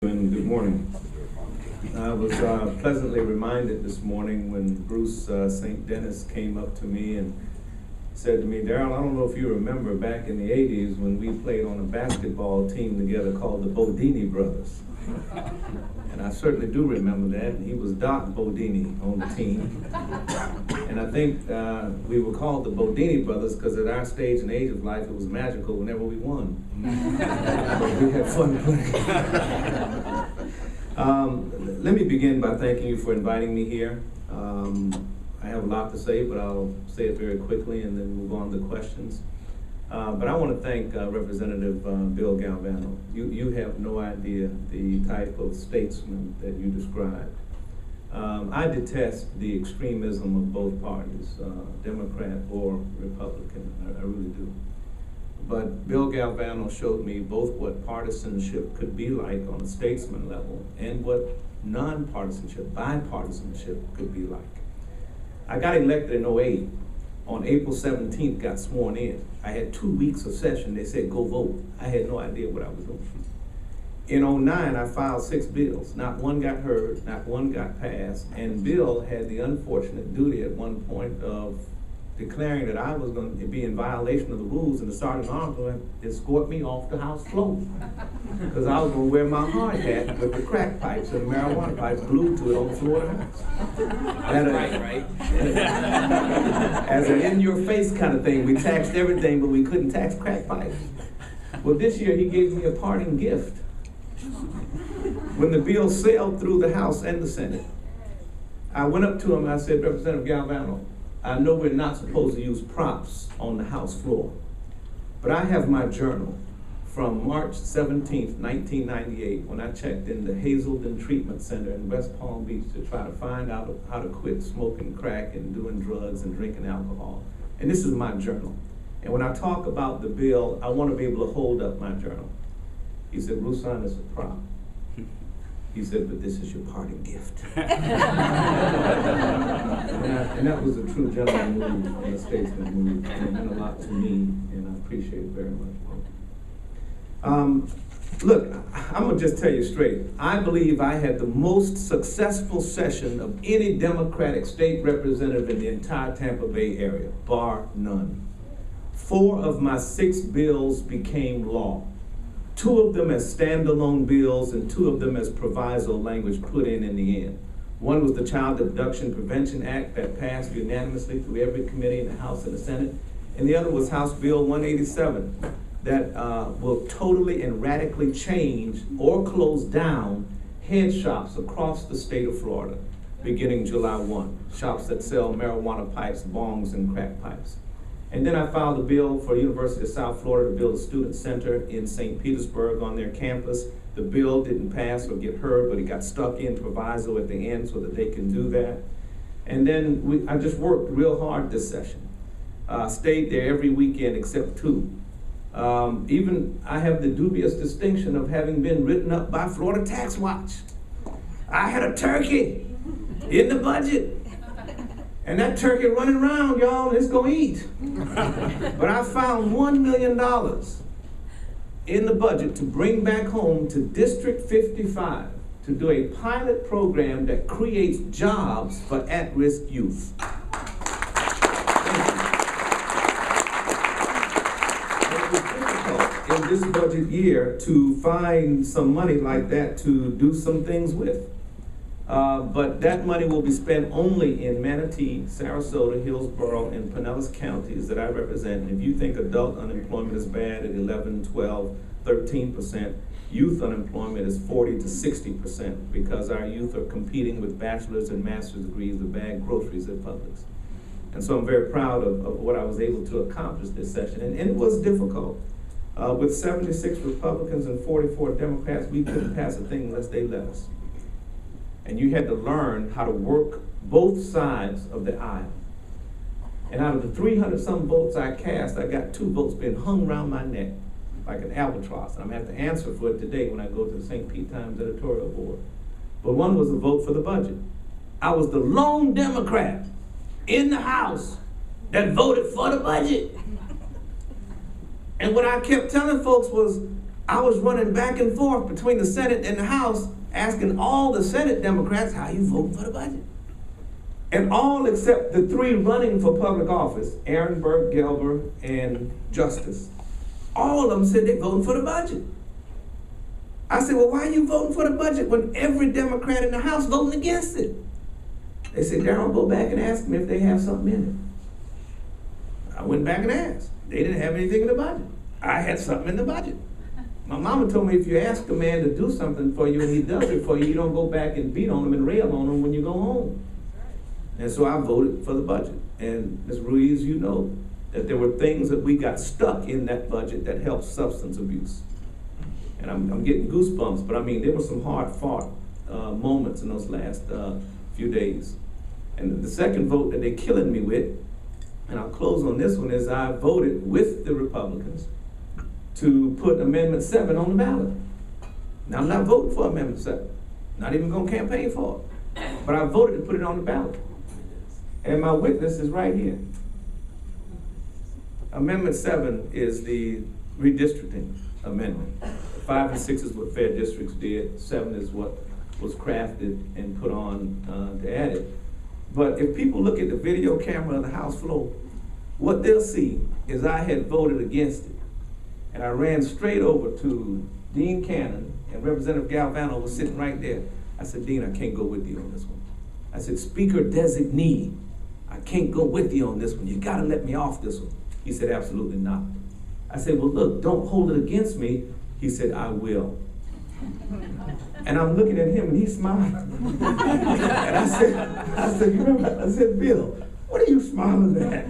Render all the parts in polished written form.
And good morning. I was pleasantly reminded this morning when Bruce St. Dennis came up to me and said to me, Darryl, I don't know if you remember back in the 80s when we played on a basketball team together called the Bodini Brothers. And I certainly do remember that. He was Doc Bodini on the team. And I think we were called the Bodini Brothers because at our stage and age of life, it was magical whenever we won. But we had fun playing. Let me begin by thanking you for inviting me here. I have a lot to say, but I'll say it very quickly and then move on to questions. But I want to thank Representative Bill Galvano. You have no idea the type of statesman that you described. I detest the extremism of both parties, Democrat or Republican. I really do. But Bill Galvano showed me both what partisanship could be like on a statesman level and what nonpartisanship, bipartisanship could be like. I got elected in '08. On April 17th, got sworn in. I had 2 weeks of session. They said, go vote. I had no idea what I was doing. In '09, I filed 6 bills. Not one got heard, not one got passed. And Bill had the unfortunate duty at one point of declaring that I was going to be in violation of the rules, and the sergeant at arms would escort me off the House floor. Because I was going to wear my hard hat with the crack pipes and the marijuana pipes glued to it on the floor of the House. Right. As an in-your-face kind of thing. We taxed everything, but we couldn't tax crack pipes. Well, this year he gave me a parting gift. When the bill sailed through the House and the Senate, I went up to him and I said, Representative Galvano, I know we're not supposed to use props on the House floor, but I have my journal from March 17th, 1998, when I checked in the Hazelden Treatment Center in West Palm Beach to try to find out how to quit smoking crack and doing drugs and drinking alcohol. And this is my journal. And when I talk about the bill, I want to be able to hold up my journal. He said, Rouson, it's a prop. He said, but this is your parting gift. And that was a true gentleman move and a statesman move. And it meant a lot to me, and I appreciate it very much. Look, I'm going to just tell you straight. I believe I had the most successful session of any Democratic state representative in the entire Tampa Bay area, bar none. 4 of my 6 bills became law. 2 of them as standalone bills and 2 of them as proviso language put in the end. One was the Child Abduction Prevention Act that passed unanimously through every committee in the House and the Senate. And the other was House Bill 187 that will totally and radically change or close down head shops across the state of Florida beginning July 1. Shops that sell marijuana pipes, bongs, and crack pipes. And then I filed a bill for the University of South Florida to build a student center in St. Petersburg on their campus. The bill didn't pass or get heard, but it got stuck in proviso at the end so that they can do that. And then I just worked real hard this session. Stayed there every weekend except 2. Even I have the dubious distinction of having been written up by Florida Tax Watch. I had a turkey in the budget. And that turkey running around, y'all, it's gonna eat. But I found $1 million in the budget to bring back home to District 55 to do a pilot program that creates jobs for at-risk youth. It was difficult in this budget year to find some money like that to do some things with. But that money will be spent only in Manatee, Sarasota, Hillsborough, and Pinellas counties that I represent. And if you think adult unemployment is bad at 11, 12, 13%, youth unemployment is 40 to 60% because our youth are competing with bachelor's and master's degrees to bag groceries at Publix. And so I'm very proud of what I was able to accomplish this session. And it was difficult. With 76 Republicans and 44 Democrats, we couldn't pass a thing unless they let us. And you had to learn how to work both sides of the aisle. And out of the 300-some votes I cast, I got 2 votes being hung around my neck like an albatross. And I'm going to have to answer for it today when I go to the St. Pete Times editorial board. But one was a vote for the budget. I was the lone Democrat in the House that voted for the budget. And what I kept telling folks was, I was running back and forth between the Senate and the House, asking all the Senate Democrats, how you voting for the budget? And all except the three running for public office, Aaron Burke, Gelber, and Justice, all of them said they're voting for the budget. I said, well, why are you voting for the budget when every Democrat in the House voting against it? They said, Darryl, go back and ask them if they have something in it. I went back and asked. They didn't have anything in the budget. I had something in the budget. My mama told me if you ask a man to do something for you and he does it for you, you don't go back and beat on him and rail on him when you go home. And so I voted for the budget. And Ms. Ruiz, you know that there were things that we got stuck in that budget that helped substance abuse. And I'm getting goosebumps, but I mean, there were some hard-fought moments in those last few days. And the second vote that they're killing me with, and I'll close on this one, is I voted with the Republicans to put Amendment 7 on the ballot. Now, I'm not voting for Amendment 7. Not even going to campaign for it. But I voted to put it on the ballot. And my witness is right here. Amendment 7 is the redistricting amendment. 5 and 6 is what fair districts did. 7 is what was crafted and put on to add it. But if people look at the video camera of the House floor, what they'll see is I had voted against it. And I ran straight over to Dean Cannon, and Representative Galvano was sitting right there. I said, Dean, I can't go with you on this one. I said, Speaker designee, I can't go with you on this one. You gotta let me off this one. He said, absolutely not. I said, well, look, don't hold it against me. He said, I will. And I'm looking at him and he's smiling. And I said, Bill, what are you smiling at?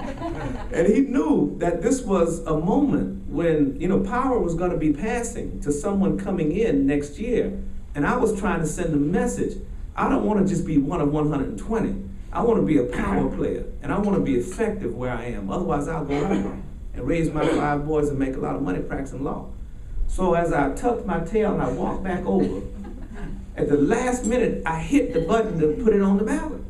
And he knew that this was a moment when, you know, power was going to be passing to someone coming in next year. And I was trying to send a message. I don't want to just be one of 120. I want to be a power player. And I want to be effective where I am. Otherwise, I'll go out and raise my 5 boys and make a lot of money practicing law. So as I tucked my tail and I walked back over, at the last minute, I hit the button to put it on the ballot.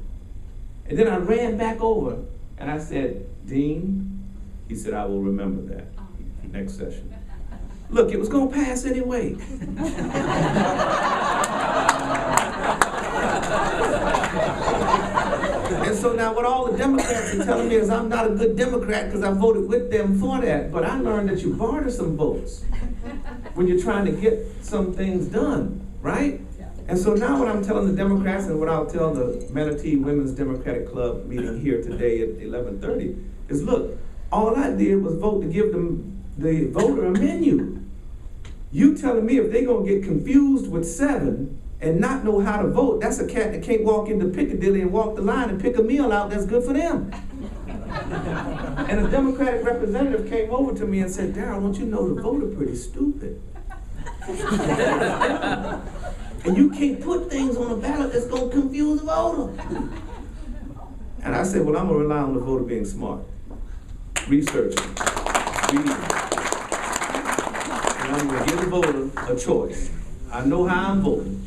And then I ran back over and I said, Dean, he said, I will remember that next session. Look, it was going to pass anyway. And so now what all the Democrats are telling me is I'm not a good Democrat because I voted with them for that. But I learned that you barter some votes when you're trying to get some things done, right? And so now what I'm telling the Democrats and what I'll tell the Manatee Women's Democratic Club meeting here today at 11:30 is, look, all I did was vote to give them the voter a menu. You telling me if they're going to get confused with 7 and not know how to vote, that's a cat that can't walk into Piccadilly and walk the line and pick a meal out that's good for them. And a Democratic representative came over to me and said, Darryl, don't you know the voter pretty stupid? And you can't put things on a ballot that's going to confuse the voter. And I said, well, I'm going to rely on the voter being smart, researching, reading. And I'm going to give the voter a choice. I know how I'm voting,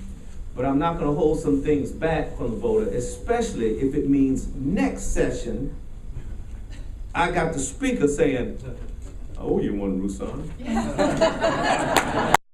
but I'm not going to hold some things back from the voter, especially if it means next session, I got the speaker saying, oh, you want Rouson?